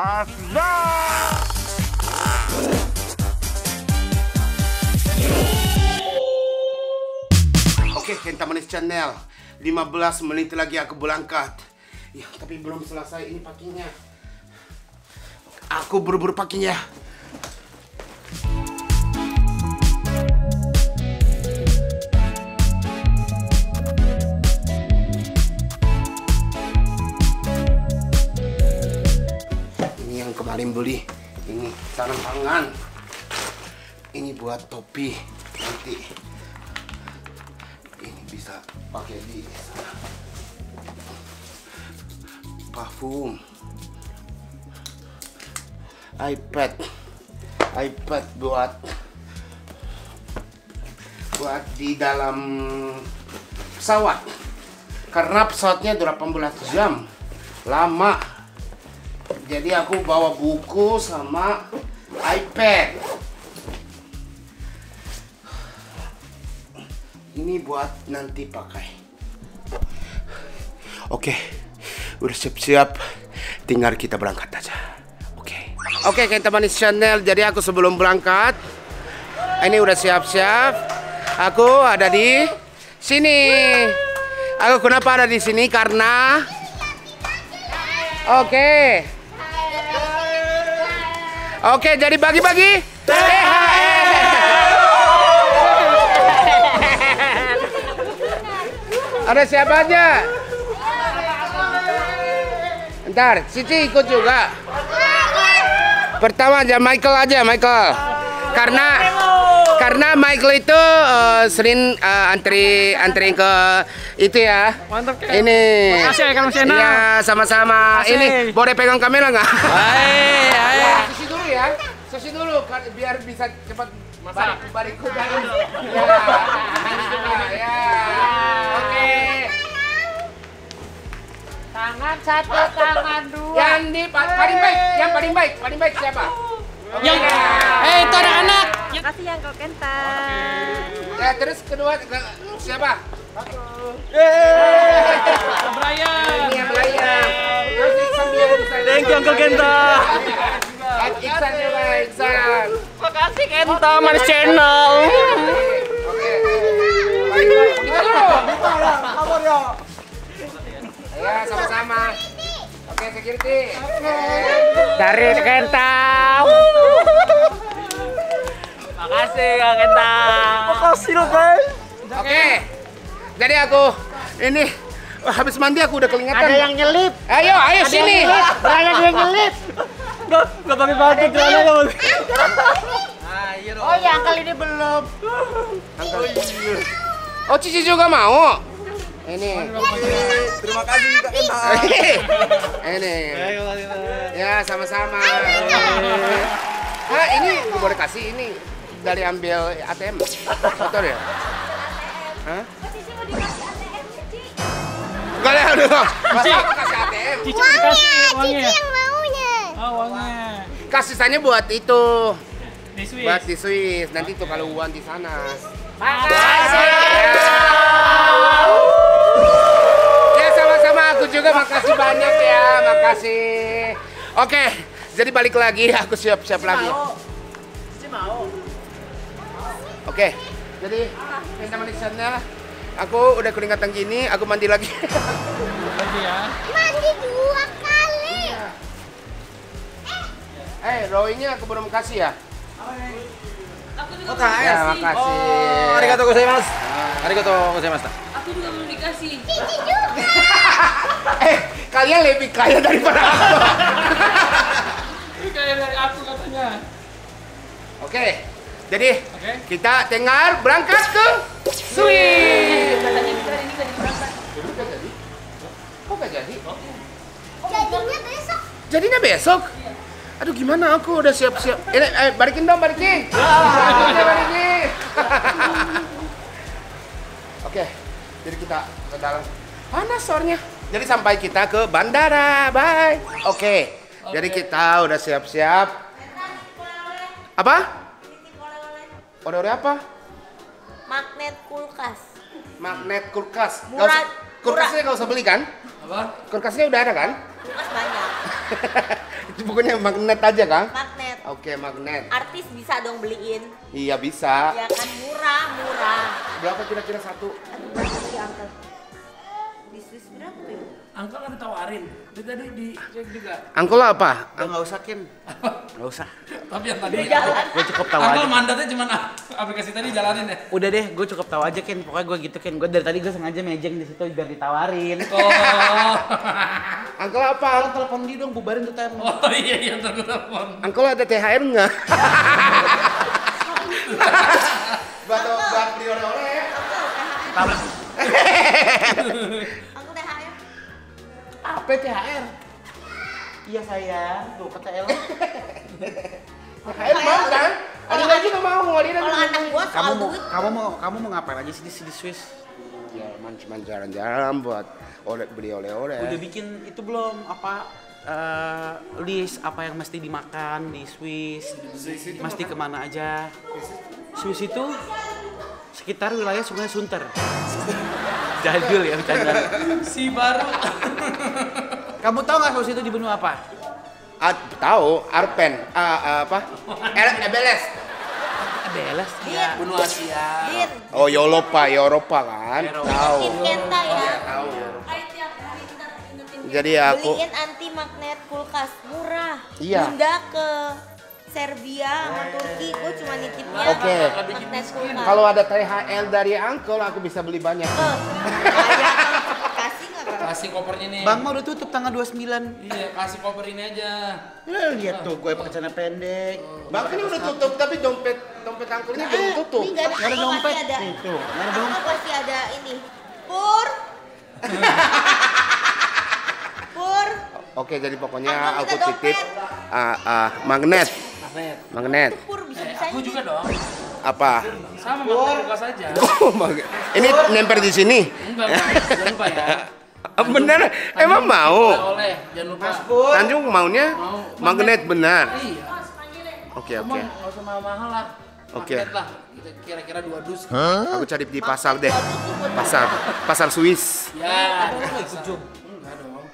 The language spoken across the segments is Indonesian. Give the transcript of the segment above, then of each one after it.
Hasda. Oke, Kenta Manis Channel. 15 menit lagi aku berangkat. Ya, tapi belum selesai ini pakinya. Aku buru-buru pakinya. Ini yang kemarin beli. Ini sarung tangan. Ini buat topi nanti. Ini bisa pakai di sana. Parfum. iPad buat di dalam pesawat. Karena pesawatnya 18 jam. Lama. Jadi aku bawa buku sama iPad. Ini buat nanti pakai. Oke, udah siap-siap. Tinggal kita berangkat aja. Oke, Kenta Manis Channel. Jadi aku sebelum berangkat, ini udah siap-siap. Aku ada di sini. Aku kenapa ada di sini? Karena Oke, jadi bagi-bagi THR. Ada siapa aja? Ntar, Cici ikut juga. Pertama aja Michael karena Michael itu sering antri ke itu ya. Mantap kan? Ini. Makasih ya Kang Sena. Iya, sama-sama. Ini boleh pegang kamera nggak? Ayo. Sushi dulu ya. Sushi dulu biar bisa cepat balik ke dalam. Ya. Oke. Tangan satu, tangan dua. Yang paling baik siapa? Yang itu anak-anak. Kasih yang kau Kenta. Ya, terus kedua siapa? Brian. Ini yang Brian. Terus Iksan dia urusan. Thank you Uncle Kenta. Iksan juga, Iksan. Makasih Kenta Manis Channel. Oke. Baik, kita dulu. Ya, sama-sama. Oke, security. Dari Kenta. Makasih Kang Kenta. Makasih loh guys. Oke. Jadi aku ini habis mandi aku udah kelihatan. Ada yang nyelip. Ayo sini. Ada yang nyelip. Gak pakai baju celana loh. Oh ya, kali ini belum. Oh, Cici juga mau. Ini. Terima kasih Kak Kenta. Ini. Ya, sama-sama. Ini gue boleh kasih ini dari ambil ATM. Motor ya? Hah? Enggak lah, udah. Masa aku kasih ATM? Cici dikasih uangnya. Yang maunya. Oh, uangnya. Kasihnya buat itu. Di Swiss. Buat di Swiss. Nanti tuh kalau uang di sana. Makasih. Ya, sama-sama aku juga makasih banyak ya. Makasih. Oke, jadi balik lagi. Aku siap-siap lagi. Oke, jadi Kenta Manis Channel. Aku udah keringatan gini, aku mandi lagi. Lagi ya. Mandi 2 kali. Roy-nya aku belum kasih ya? Aku juga Oh, belum Ya, dikasih. makasih. Oh, arigatou gozaimasu. Arigatou gozaimasu. Aku juga belum dikasih. Cici juga. Kalian lebih kaya daripada aku. Ini kayak dari aku katanya. Oke, jadi Oke. kita tinggal berangkat ke Swiss. Katanya bisa hari ini gak diberangkat. Udah jadi? Kok gak jadi? Jadinya besok. Jadinya besok? Aduh, gimana aku udah siap-siap. Ini, balikin dong, balikin. Balikin. Oke, jadi kita ke dalam. Panas soalnya. Jadi sampai kita ke bandara. Bye. Oke, jadi kita udah siap-siap. Apa? Oleh-oleh apa? Magnet kulkas. Magnet kulkas. Nggak Murah. usah- Kulkasnya nggak usah beli kan? Apa? Kulkasnya udah ada kan? Kulkas banyak. Itu pokoknya magnet aja, Kang? Magnet. Oke, magnet. Artis bisa dong beliin. Iya, bisa. Ya kan murah. Berapa kira-kira satu? Aduh, berapa sih Uncle? Di Swiss berapa tuh? Angka kan ditawarin. Dia tadi dicek juga. Angkol apa? Nggak usah Ken. Nggak usah. Tapi yang tadi Gue cukup tahu Angka aja. mandatnya cuma aplikasi tadi jalanin ya. Udah deh, gue cukup tahu aja Ken. Pokoknya gue gitu Ken. Gue dari tadi gue sengaja mejeng di situ biar ditawarin. Oh. Angkol apa? Kalau telepon dia dong, bubarin tuh tem. Oh iya ntar gue telepon. Angkol ada THR nggak? Buat beli oleh-oleh. Uncle THR. Apa THR? Iya sayang, tuh kata Ella. THR mau kan? Ada lagi nggak mau? Kalau anak gua soal duit. Kamu mau ngapain aja sih di Swiss? Ya, cuma jalan-jalan buat beli oleh-oleh. Udah bikin itu belum apa list apa yang mesti dimakan di Swiss? Mesti kemana aja? Swiss itu sekitar wilayah Sungai Sunter. Jadul ya bercanda. Si baru. Kamu tahu nggak Swiss itu di benua apa? Tahu, Arpen, apa? Ebeles. Beles. Din. Benua Asia. Din. Oh, Eropa kan? Tahu. Bikin Kenta ya. Tahu. Ayo tiap hari ntar ingetin. Jadi aku Beliin anti magnet kulkas murah. Iya. Bunda ke Serbia sama Turki, gue cuma nitipnya Oke. magnet kulkas. kalau ada THL dari Angkol aku bisa beli banyak. Kayak kasih nggak Kak? Kasih kopernya nih. Bang mah udah tutup tanggal 29. Iya, kasih koper ini aja. Lihat tuh, gue pakai celana pendek. Bang ini udah tutup tapi dompet Angkolnya belum tutup. Ini nggak ada, Nggak ada dompet. Pasti ada. Nih, tuh, nggak ada Angkol dompet. pasti ada ini. Pur. Pur. Oke, jadi pokoknya Angkol aku minta titip dompet. magnet. Magnet. Pur bisa Aku juga dong. Apa? Sama magnet kulkas aja. Oh, ini nempel di sini. Enggak, jangan lupa ya. Bener? Emang mau? Oleh, jangan lupa. Tanjung maunya Mau. magnet benar. Iya. Oke, Cuma oke. nggak usah mahal-mahal lah. Oke. Magnet lah. Kita kira-kira 2 dus. Aku cari di pasar deh. Pasar Swiss. Ya. Enggak dong.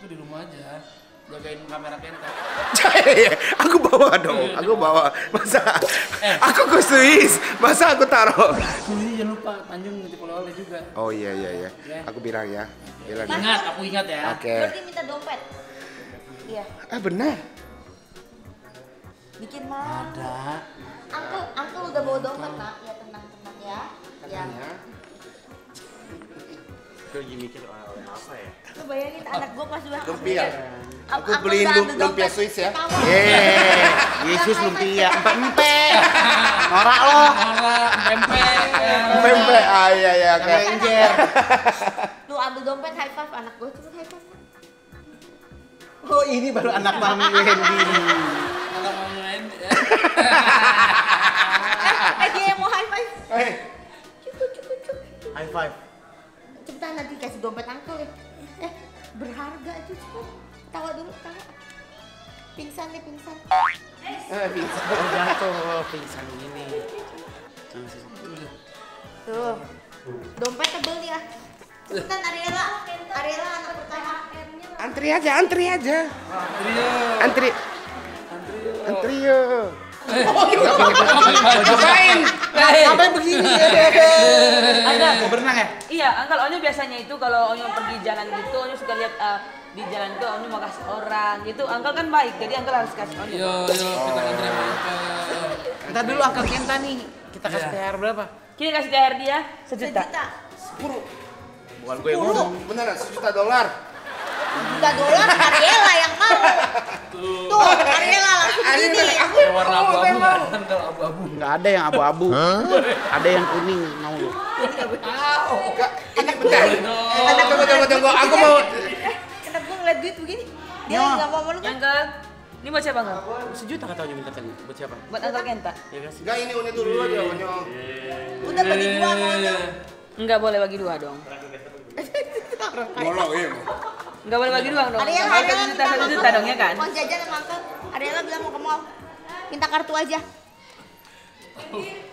Itu di rumah aja. Jagain kamera Kenta. Aku bawa dong. Aku bawa. Masa aku ke Swiss. Masa aku taruh? Ini jangan lupa Tanjung nitip oleh-oleh juga. Oh iya. Aku bilang ya. Bilang. Ingat, aku ingat ya. Oke. Berarti minta dompet. Iya. Benar. Bikin malu. Ada. Angkel udah bawa dompet nak. Ya tenang ya. Ya. Gue lagi mikir oleh apa ya? Lu bayangin anak gua pas udah Lumpia. Aku Angkel beliin udah ambil lumpia dompet, Swiss ya. ketawa. Yesus lumpia, empe-empe. Norak lo. Orang pempek. Pempek. Iya. Ranger. Lu ambil dompet high five anak gua coba high five. Oh ini baru anak Mami Wendy. Anak mamanya Wendy. Dia yang mau high five. Cukup. High five. Cepetan nanti kasih dompet angkel ya. Berharga itu cepet. Tawa dulu, tawa. Pingsan. Oh jatuh, pingsan gini. Tuh. Dompet tebel ya. Cepetan Ariela anak pertama. Antri aja. Antri yuk. Ngapain? Ngapain begini? Ada. Mau berenang ya? Iya, Uncle Onyo biasanya itu kalau Onyo pergi jalan gitu, Onyo suka lihat di jalan itu Onyo mau kasih orang gitu. Uncle kan baik, jadi Uncle harus kasih Onyo. Yo, kita kan terima. Ntar dulu Angkel Kenta nih. Kita kasih THR berapa? Kita kasih THR dia 1 juta. Bukan gue yang ngomong. Beneran $1 $1 Ariela yang mau. Tuh, Ariela langsung gini. Warna abu-abu kan? Kalau abu-abu. Nggak ada yang abu-abu. Ada yang kuning, mau lu. Ini bentar. Tunggu. Aku mau. Kenapa gue ngeliat duit begini? Dia lagi nggak mau lu kan? Uncle, ini buat siapa Uncle? 1 juta kata Onyo minta tadi. Buat siapa? Buat Uncle Kenta. Ya kasih. Enggak, ini udah dulu aja. Udah bagi dua maunya. Enggak boleh bagi 2 dong. Ngolong ya. Enggak boleh bagi 2 dong. Ariela Kalau 1 juta, 1 juta dong ya kan? Mau jajan sama Uncle. Ariela bilang mau ke mall. Minta kartu aja.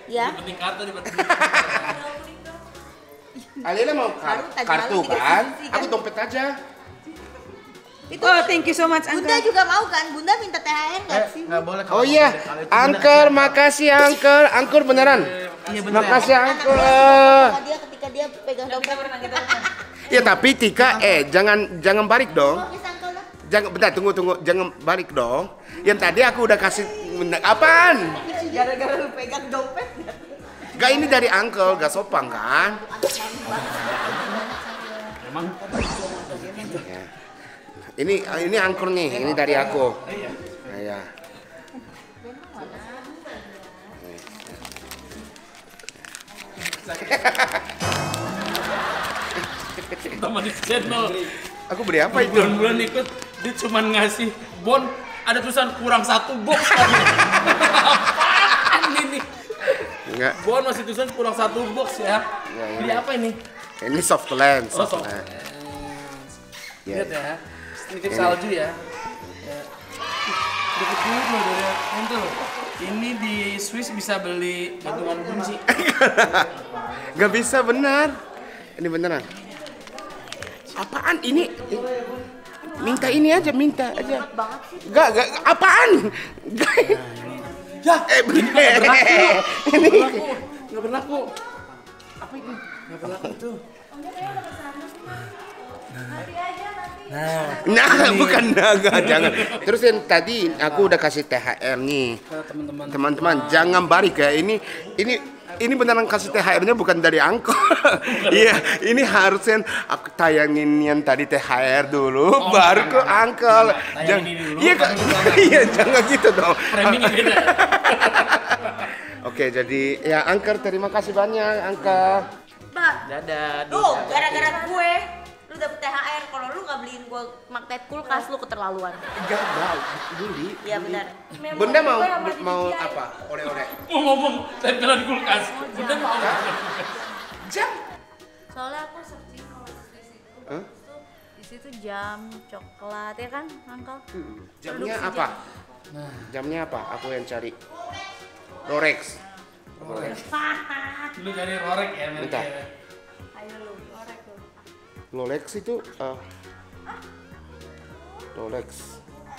Ya. Penting kartu di Alina mau Tadi kartu malam kan? tiga sisi, kan? Aku dompet aja. Itu Oh, thank you so much, Bunda Uncle. juga mau kan? Bunda minta THR nggak sih? Nggak boleh. Oh iya, Uncle, makasih Uncle. Uncle beneran. Iya bener. Makasih Anak Uncle. sama dia ketika dia pegang dompet. Kita pernah. Ya tapi Tika, jangan balik dong. Oh, bisa Uncle lah. Jangan, bentar, tunggu, jangan balik dong. Yang tadi aku udah kasih, apaan? Gara-gara lu pegang dompet. Gak, ini dari Uncle, gak sopan kan? Emang Ya. Ini Uncle nih, ini dari aku. Nah, ya. Teman di channel. Aku beri apa itu? Bulan-bulan ikut dia cuman ngasih bon ada tulisan kurang 1 box. Apaan ini? Enggak, Bon masih tulisan kurang 1 box ya. Beli apa ini? ini soft lens. Oh, soft lens. Ya. Lihat ya. Sedikit salju ya. Ya. Deket duit loh dari itu. Ini di Swiss bisa beli gantungan kunci. Gak bisa, benar. Ini beneran. Apaan ini? Minta ini aja, minta aja. Gak, apaan? Gak. Ya, Bener. ini nggak berlaku. Apa ini? Nggak berlaku itu. Nah, bukan naga, jangan. Terus yang tadi aku udah kasih THR nih. Teman-teman. Teman-teman, jangan balik ya. Ini beneran kasih THR-nya bukan dari Uncle. Iya, ini harusnya aku tayangin yang tadi THR dulu, baru ke Uncle. Tayangin ini dulu, Iya, baru ke sana. iya, jangan gitu dong. Framing beda. Oke, jadi ya Uncle, terima kasih banyak, Uncle. Pak, dadah. tuh gara-gara gue lu dapet THR. Kalau lu nggak beliin gue magnet kulkas, lu keterlaluan. Enggak mau beli. Iya benar. Bunda mau apa? Oleh-oleh. Mau ngomong tempelan kulkas. Bunda mau. Jam. Soalnya aku searching kalau di situ. Hah? Di situ jam, coklat, ya kan, Uncle? Jamnya Produksi apa? Jamnya apa? Aku yang cari. Rolex. Lu cari Rolex ya Bentar. mereka. Ayo lu, korek lu. Rolex itu Rolex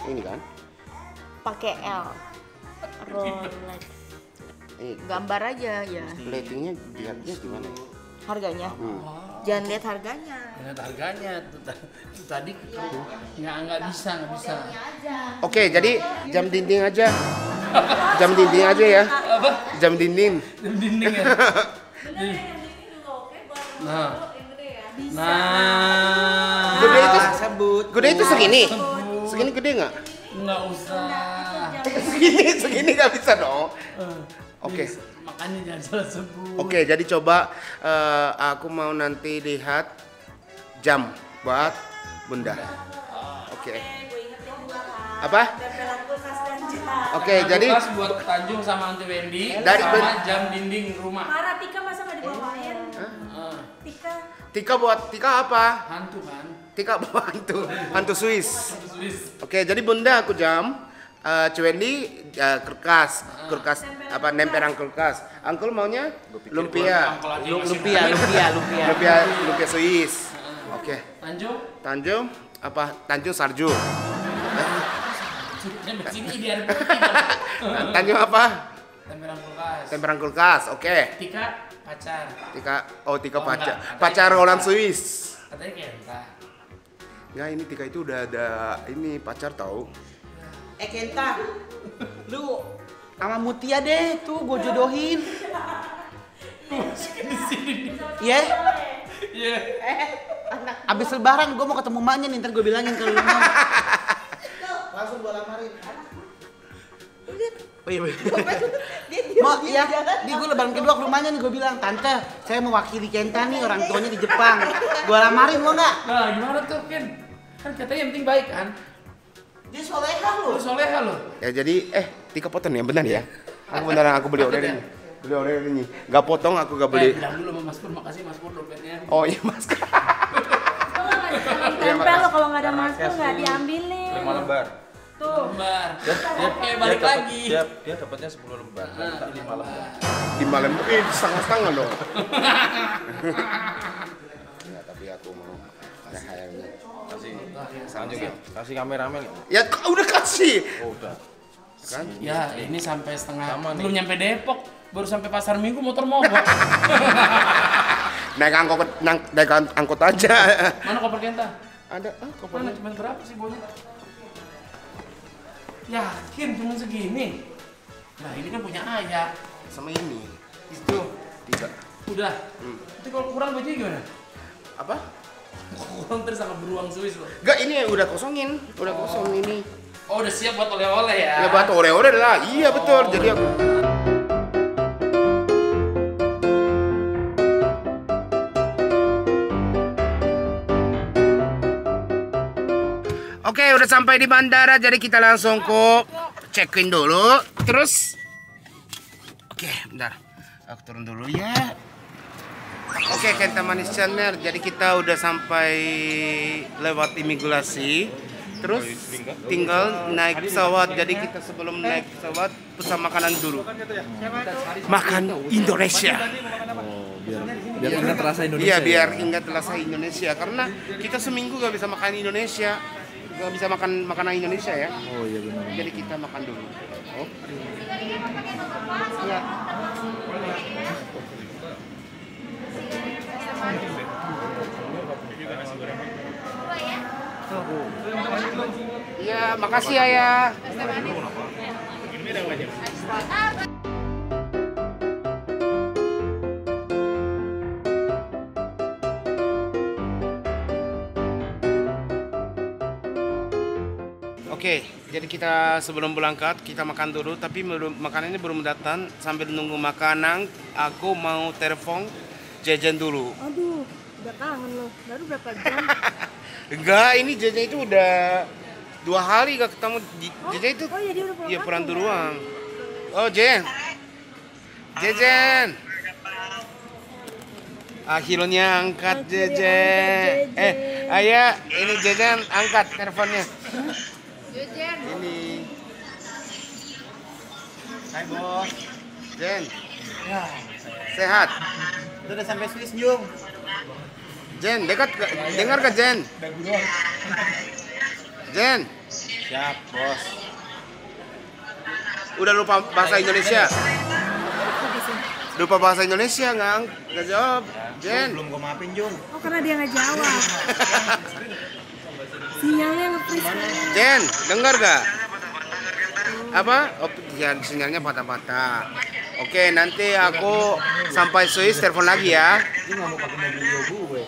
ini kan? Pakai L. Rolex. Ini Gambar aja ya. platingnya dilihatnya gimana? Ya? Harganya. Jangan lihat harganya. Lihat harganya tuh tadi nggak bisa. Oke, jadi jam dinding aja. Jam dinding aja ya. Apa? Jam dinding. Dinding ya. Nah. Gede itu, sebut. gede itu segini. Segini gede nggak? Nggak usah. Segini nggak bisa dong. Oke. Makanya jangan salah sebut. Oke, jadi coba aku mau nanti lihat jam buat Bunda. Oke. Apa? Oke, jadi Kulkas buat Tanjung sama Aunty Wendy Dari sama jam dinding rumah. Parah, Tika masa nggak dibawain? Tika. Tika apa? Hantu kan. Tika bawa hantu Swiss. Swiss. Oke, jadi Bunda aku jam, Cuendi kulkas apa nemperan kulkas. Uncle maunya lumpia. Lumpia Swiss. Oke. Tanjung apa? Tanjung Sarju. Sini biar Tanjung apa? temperan kulkas. Temperan kulkas. Oke. Tika pacar. Tika pacar. enggak. Pacar Roland Swiss. Katanya Kenta. Nggak, ini Tika itu udah ada ini pacar tahu. Kenta, lu sama Mutia deh tuh gue jodohin. Di sini. Ya, Iya. abis lebaran gue mau ketemu emaknya nih, ntar gue bilangin kalau lu mau. Langsung gue lamarin. Oh iya, mau ya, di gue lebaran kedua ke rumahnya nih gue bilang, tante, saya mewakili Kenta nih, orang tuanya di Jepang. Gue lamarin mau nggak? Nah, gimana tuh, Ken? Kan katanya yang penting baik kan? Dia soleha lu. Lu soleha lo. Ya jadi Tika potong ya benar ya. Aku beneran aku beli order ini. Beli order ini. Gak potong aku gak beli. Bilang dulu sama Mas Pur, makasih Mas Pur dompetnya. Oh iya Mas. Tempel lo kalau nggak ada masker nggak diambilin. 5 lembar. Tuh. Lembar. Oke, balik lagi. Dia dapatnya 10 lembar. Nah, 5 lembar. Di malam setengah-setengah dong. Ya tapi aku mau ada hayalnya. Kasih Lanjut ya. Kasih kameramen. Ya udah kasih. Oh, udah. Kan? Ya, ini sampai setengah. Sama nih. Belum nyampe Depok, baru sampai pasar Minggu motor mogok. Naik angkot aja. Mana koper Kenta? Ada koper. Mana cuma berapa sih bonnya? Yakin cuma segini? Nah, ini kan punya Ayah. Sama ini. Itu. Tidak. Udah. Nanti kalau kurang bajunya gimana? Apa? Kurang terus sama beruang Swiss loh. Enggak, ini udah kosongin. Udah kosong ini. Oh, udah siap buat oleh-oleh ya? Ya buat ore-ore lah. Iya betul. Jadi aku Oke, udah sampai di bandara, jadi kita langsung check-in dulu. Terus, oke, bentar, aku turun dulu ya. Oke, Kenta Manis Channel, jadi kita udah sampai lewat imigrasi. Terus tinggal naik pesawat. Jadi kita sebelum naik pesawat pesan makanan dulu. Makan Indonesia. Biar ingat rasa Indonesia. Iya, biar ingat rasa Indonesia. Karena kita seminggu gak bisa makan Indonesia. Gak bisa makan makanan Indonesia ya. Oh iya benar. Jadi kita makan dulu. Oh. Ya. Iya, makasih Ayah. Oke, jadi kita sebelum berangkat kita makan dulu, tapi makanannya belum datang. Sambil nunggu makanan, aku mau telepon Jejen dulu. Aduh, udah kangen loh. Baru berapa jam? Enggak, ini Jejen itu udah 2 hari gak ketemu. Jejen itu Oh iya, dia udah pulang. iya pulang duluan. Oh Jen, Jejen. Akhirnya angkat Jejen. Ayah, ini Jejen angkat teleponnya. Jejen. Ini. Hai bos. Jen. Ya. Sehat. Udah sampai Swiss, Jung. Jen, dekat gak? Dengar ke Jen? Jen. Siap, Bos. Udah lupa bahasa Indonesia? Lupa bahasa Indonesia nggak jawab. Jen. Belum gue maafin, Jung. Oh, karena dia nggak jawab. Sinyalnya nge-freeze. Jen, dengar gak? Apa? Oh, ya, sinyalnya patah-patah. Oke, nanti aku sampai Swiss telepon lagi ya. Ini nggak mau pakai mobil gue.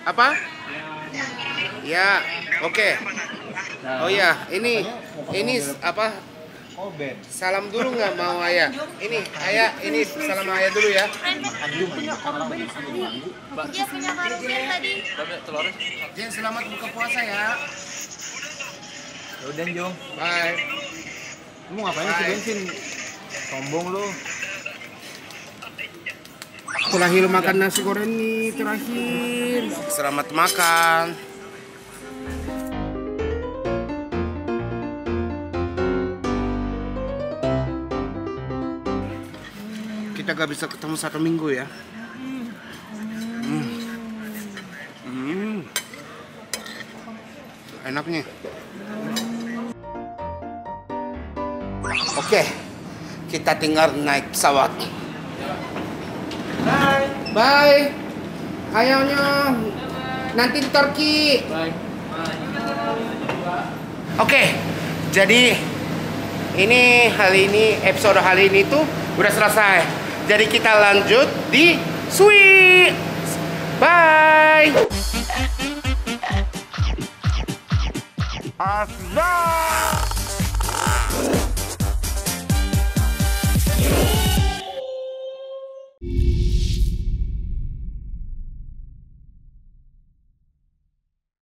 Apa? Ya, oke. Oh ya, ini apa? Oh, Ben. Salam dulu nggak mau Ayah? Ini Ayah, ini salam Ayah dulu ya. Dia punya karuben tadi. Jen, selamat buka puasa ya. Udah, Jung. Bye. Kamu ngapain sih bensin? Sombong lu. Terakhir makan nasi goreng nih, terakhir. Selamat makan. Kita gak bisa ketemu 1 minggu ya. Enaknya. Oke, kita tinggal naik pesawat. Bye. Bye. Ayonya. Nanti di Turki. Bye. Oke. Jadi ini episode hari ini tuh udah selesai. Jadi kita lanjut di Swiss. Bye. Asda.